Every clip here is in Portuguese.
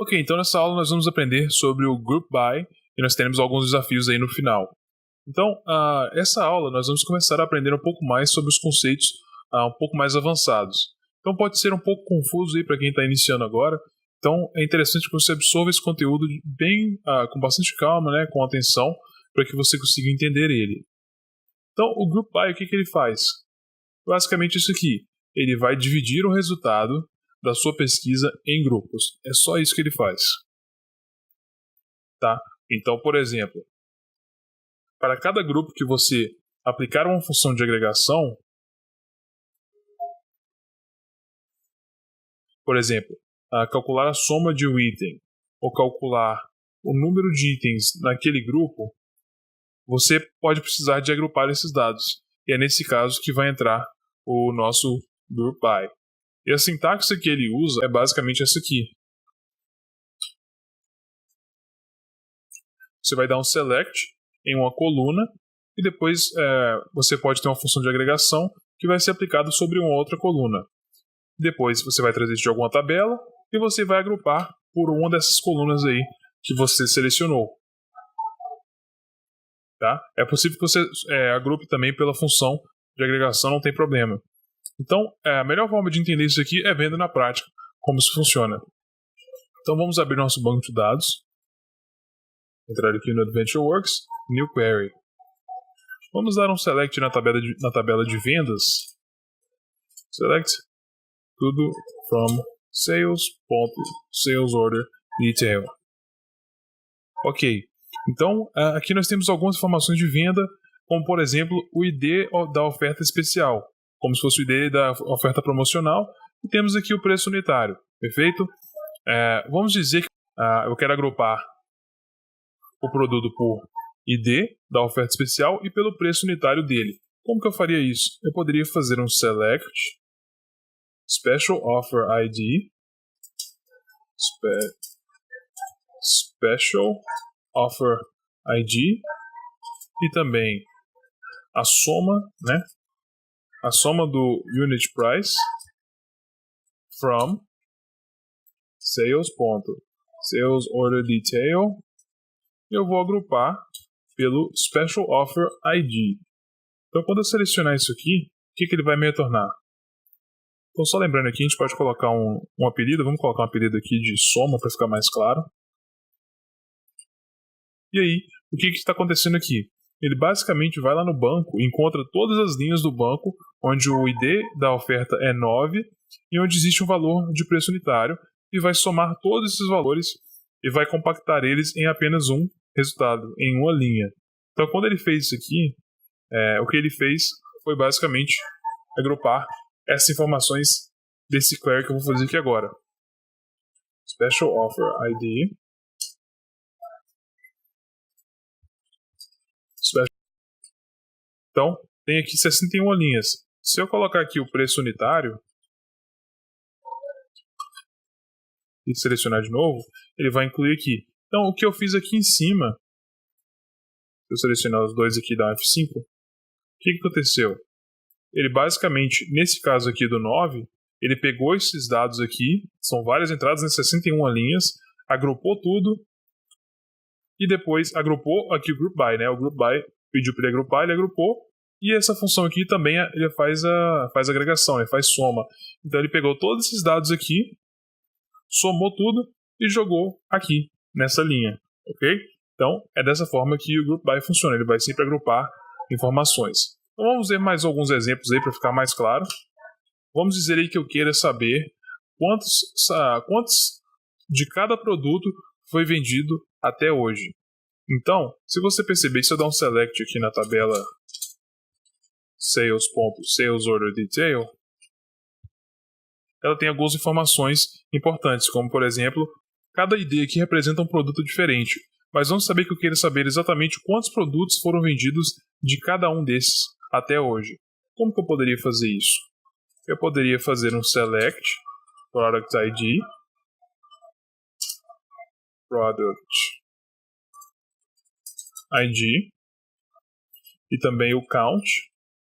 Ok, então nessa aula nós vamos aprender sobre o Group By e nós teremos alguns desafios aí no final. Então, essa aula nós vamos começar a aprender um pouco mais sobre os conceitos um pouco mais avançados. Então pode ser um pouco confuso aí para quem está iniciando agora, então é interessante que você absorva esse conteúdo bem, com bastante calma, né, com atenção, para que você consiga entender ele. Então o Group By, o que ele faz? Basicamente isso aqui, ele vai dividir o resultado da sua pesquisa em grupos. É só isso que ele faz. Tá? Então, por exemplo, para cada grupo que você aplicar uma função de agregação, por exemplo, calcular a soma de um item ou calcular o número de itens naquele grupo, você pode precisar de agrupar esses dados. E é nesse caso que vai entrar o nosso Group By. E a sintaxe que ele usa é basicamente essa aqui. Você vai dar um select em uma coluna e depois você pode ter uma função de agregação que vai ser aplicada sobre uma outra coluna. Depois você vai trazer isso de alguma tabela e você vai agrupar por uma dessas colunas aí que você selecionou. Tá? É possível que você agrupe também pela função de agregação, não tem problema. Então, a melhor forma de entender isso aqui é vendo na prática como isso funciona. Então, vamos abrir nosso banco de dados. Entrar aqui no AdventureWorks, New Query. Vamos dar um select na tabela de vendas. Select tudo from sales order detail. Ok. Então, aqui nós temos algumas informações de venda, como por exemplo o ID da oferta especial, como se fosse o ID da oferta promocional, e temos aqui o preço unitário, perfeito? Vamos dizer que eu quero agrupar o produto por ID da oferta especial e pelo preço unitário dele. Como que eu faria isso? Eu poderia fazer um select special offer ID special offer ID e também a soma, né? A soma do unit price from sales order detail. Eu vou agrupar pelo special offer ID. Então, quando eu selecionar isso aqui, o que ele vai me retornar? Então, só lembrando aqui, a gente pode colocar um apelido. Vamos colocar um apelido aqui de soma para ficar mais claro. E aí, o que está acontecendo aqui? Ele basicamente vai lá no banco, encontra todas as linhas do banco, onde o ID da oferta é 9 e onde existe um valor de preço unitário, e vai somar todos esses valores e vai compactar eles em apenas um resultado, em uma linha. Então, quando ele fez isso aqui, o que ele fez foi basicamente agrupar essas informações desse query que eu vou fazer aqui agora. Special Offer ID. Então, tem aqui 61 linhas. Se eu colocar aqui o preço unitário e selecionar de novo, ele vai incluir aqui. Então, o que eu fiz aqui em cima, se eu selecionar os dois aqui da F5, o que aconteceu? Ele basicamente, nesse caso aqui do 9, ele pegou esses dados aqui, são várias entradas em 61 linhas, agrupou tudo e depois agrupou aqui o Group By, né? O Group By pediu para ele agrupar, ele agrupou, e essa função aqui também ele faz agregação, ele faz soma. Então ele pegou todos esses dados aqui, somou tudo e jogou aqui, nessa linha, ok? Então é dessa forma que o Group By funciona, ele vai sempre agrupar informações. Então vamos ver mais alguns exemplos aí para ficar mais claro. Vamos dizer aí que eu queira saber quantos de cada produto foi vendido até hoje. Então, se você perceber, se eu dar um select aqui na tabela sales order detail, ela tem algumas informações importantes, como por exemplo, cada ID aqui representa um produto diferente, mas vamos saber que eu quero saber exatamente quantos produtos foram vendidos de cada um desses até hoje. Como que eu poderia fazer isso? Eu poderia fazer um select product ID e também o count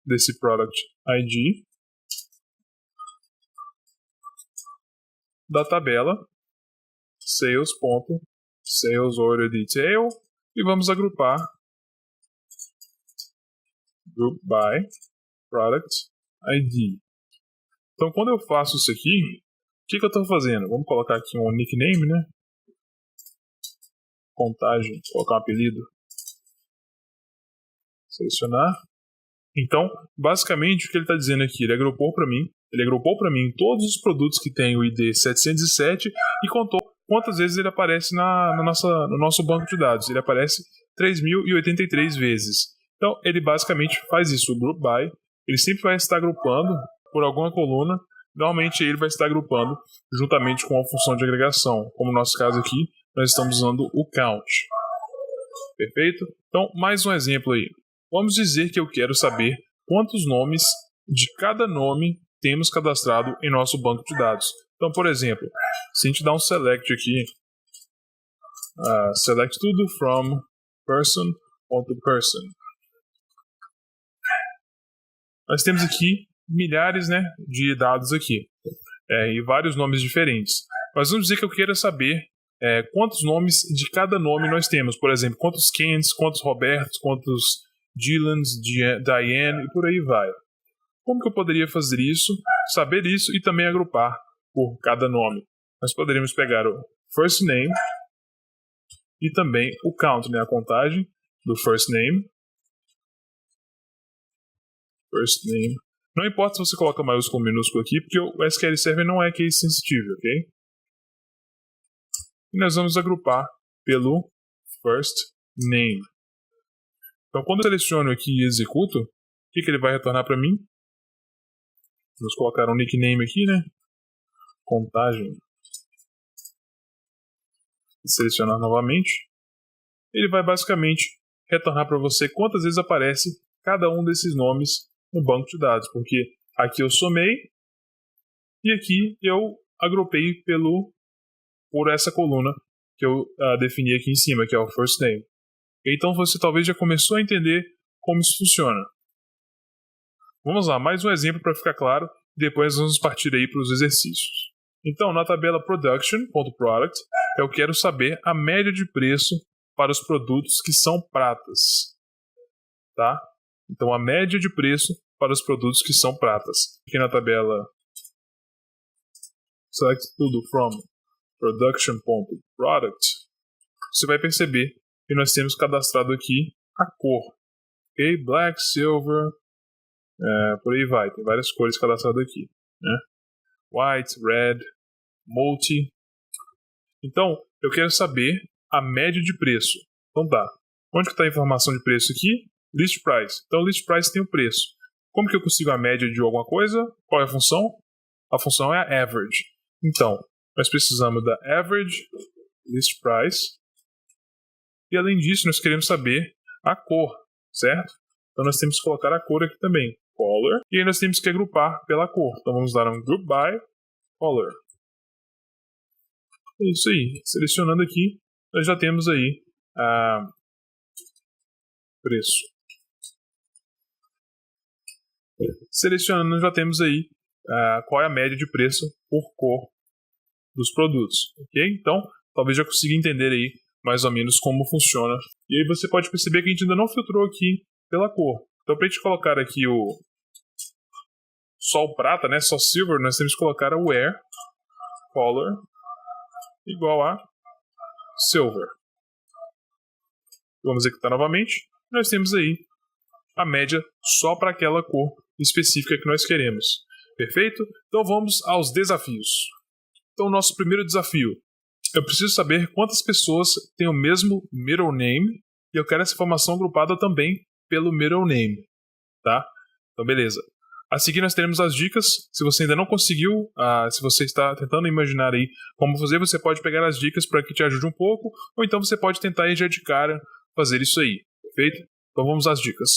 desse product ID da tabela sales order detail e vamos agrupar group by product ID. Então, quando eu faço isso aqui, o que eu estou fazendo? Vamos colocar aqui um nickname, né? Contagem, colocar um apelido. Selecionar. Então, basicamente, o que ele está dizendo aqui, ele agrupou para mim todos os produtos que tem o ID 707 e contou quantas vezes ele aparece no nosso banco de dados. Ele aparece 3.083 vezes. Então, ele basicamente faz isso, o group by. Ele sempre vai estar agrupando por alguma coluna. Normalmente, ele vai estar agrupando juntamente com a função de agregação. Como no nosso caso aqui, nós estamos usando o count. Perfeito? Então, mais um exemplo aí. Vamos dizer que eu quero saber quantos nomes de cada nome temos cadastrado em nosso banco de dados. Então, por exemplo, se a gente dá um select aqui, select tudo from person.person. Nós temos aqui milhares, né, de dados aqui, e vários nomes diferentes. Mas vamos dizer que eu queira saber quantos nomes de cada nome nós temos. Por exemplo, quantos Kents, quantos Robertos, quantos Dylans, Diane e por aí vai. Como que eu poderia fazer isso, saber isso e também agrupar por cada nome? Nós poderíamos pegar o first name e também o count, né, a contagem do first name. First name. Não importa se você coloca maiúsculo ou minúsculo aqui, porque o SQL Server não é case sensitive, ok? E nós vamos agrupar pelo first name. Então, quando eu seleciono aqui e executo, o que ele vai retornar para mim? Vamos colocar um nickname aqui, né? Contagem. Selecionar novamente. Ele vai basicamente retornar para você quantas vezes aparece cada um desses nomes no banco de dados. Porque aqui eu somei e aqui eu agrupei por essa coluna que eu defini aqui em cima, que é o first name. Então você talvez já começou a entender como isso funciona. Vamos lá, mais um exemplo para ficar claro, e depois vamos partir aí para os exercícios. Então, na tabela production.product, eu quero saber a média de preço para os produtos que são pratas. Tá? Então, a média de preço para os produtos que são pratas. Aqui na tabela select tudo from production.product, você vai perceber que nós temos cadastrado aqui a cor. Ok? Black, silver, por aí vai. Tem várias cores cadastradas aqui. Né? White, red, multi. Então, eu quero saber a média de preço. Então tá. Onde que está a informação de preço aqui? List price. Então, list price tem o preço. Como que eu consigo a média de alguma coisa? Qual é a função? A função é a average. Então, nós precisamos da average list price. E além disso, nós queremos saber a cor, certo? Então nós temos que colocar a cor aqui também, color. E aí nós temos que agrupar pela cor. Então vamos dar um group by color. É isso aí. Selecionando aqui, nós já temos aí preço. Selecionando, já temos aí qual é a média de preço por cor dos produtos. Ok? Então, talvez já consiga entender aí mais ou menos como funciona. E aí você pode perceber que a gente ainda não filtrou aqui pela cor. Então, para a gente colocar aqui só o prata, né, só silver, nós temos que colocar o where color igual a silver. Vamos executar novamente. Nós temos aí a média só para aquela cor específica que nós queremos. Perfeito? Então vamos aos desafios. Então, o nosso primeiro desafio. Eu preciso saber quantas pessoas têm o mesmo middle name e eu quero essa informação agrupada também pelo middle name. Tá? Então, beleza. A seguir, nós teremos as dicas. Se você ainda não conseguiu, se você está tentando imaginar aí como fazer, você pode pegar as dicas para que te ajude um pouco, ou então você pode tentar aí já de cara fazer isso aí. Perfeito? Então, vamos às dicas.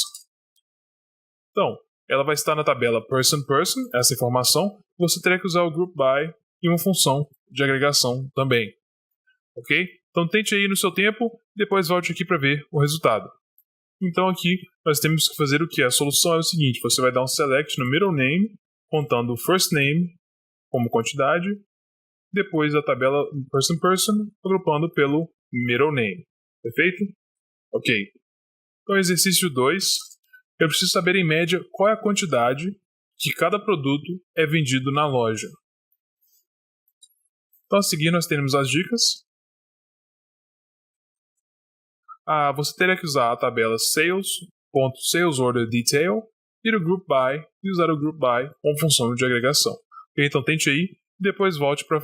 Então, ela vai estar na tabela person-person, essa informação. Você terá que usar o group by e uma função de agregação também. Ok? Então tente aí no seu tempo e depois volte aqui para ver o resultado. Então aqui nós temos que fazer o que? A solução é o seguinte, você vai dar um select no middle name, contando o first name como quantidade, depois a tabela person, agrupando pelo middle name. Perfeito? Ok. Então, exercício 2, eu preciso saber em média qual é a quantidade que cada produto é vendido na loja. Então, a seguir, nós temos as dicas. Você terá que usar a tabela sales.salesorderDetail e o group by e usar o group by como função de agregação. Okay? Então, tente aí e depois volte para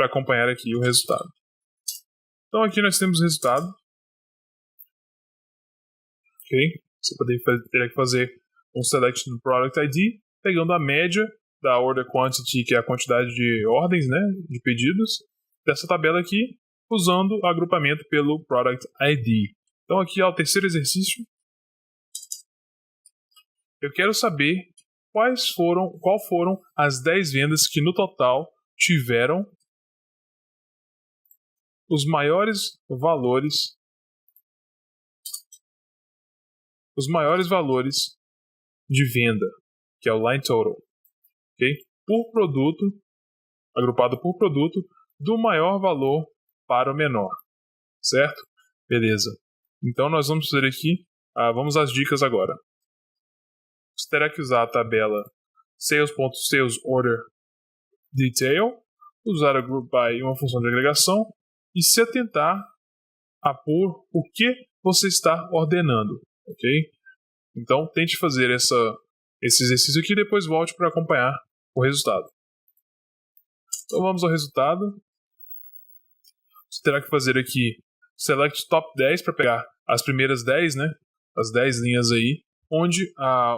acompanhar aqui o resultado. Então, aqui nós temos o resultado. Ok? Você terá que fazer um select do product ID, pegando a média da order quantity, que é a quantidade de ordens, né, de pedidos, dessa tabela aqui, usando o agrupamento pelo product ID. Então aqui é o terceiro exercício. Eu quero saber qual foram as 10 vendas que no total tiveram os maiores valores de venda, que é o line total, okay? Por produto, agrupado por produto, do maior valor para o menor, certo? Beleza. Então nós vamos fazer aqui, vamos às dicas agora. Você terá que usar a tabela sales.salesorderDetail, usar a group by em uma função de agregação e se atentar a pôr o que você está ordenando, ok? Então tente fazer esse exercício aqui e depois volte para acompanhar o resultado. Então vamos ao resultado. Você terá que fazer aqui select top 10 para pegar as primeiras 10, né? As 10 linhas aí, onde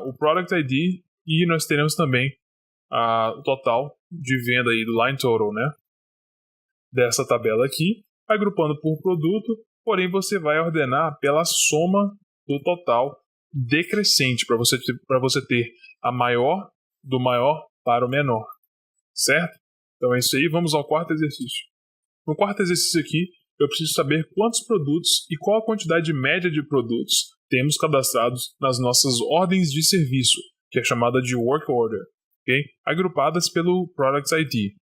o product ID e nós teremos também o total de venda aí do line total, né? Dessa tabela aqui, agrupando por produto, porém você vai ordenar pela soma do total decrescente para você ter a maior do maior para o menor, certo? Então é isso aí, vamos ao quarto exercício. No quarto exercício aqui, eu preciso saber quantos produtos e qual a quantidade média de produtos temos cadastrados nas nossas ordens de serviço, que é chamada de work order, okay? Agrupadas pelo product ID.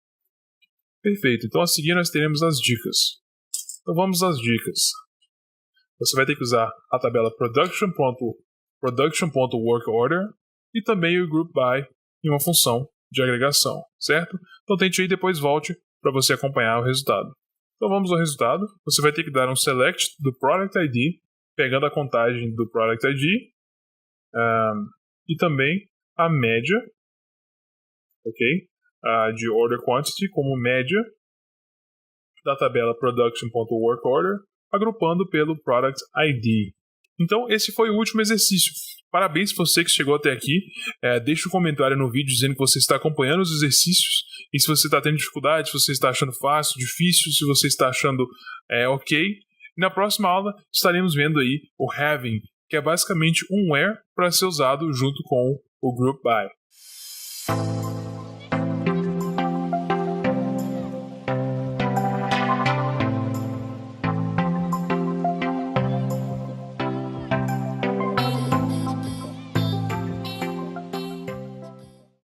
Perfeito, então a seguir nós teremos as dicas. Então vamos às dicas. Você vai ter que usar a tabela production.workorder e também o group by em uma função de agregação, certo? Então tente aí e depois volte para você acompanhar o resultado. Então vamos ao resultado. Você vai ter que dar um select do product ID, pegando a contagem do product ID e também a média, ok? De order quantity como média da tabela production.workorder, agrupando pelo product ID. Então esse foi o último exercício. Parabéns você que chegou até aqui. Deixe um comentário no vídeo dizendo que você está acompanhando os exercícios e se você está tendo dificuldade, se você está achando fácil, difícil, se você está achando ok. E na próxima aula estaremos vendo aí o having, que é basicamente um where para ser usado junto com o group by.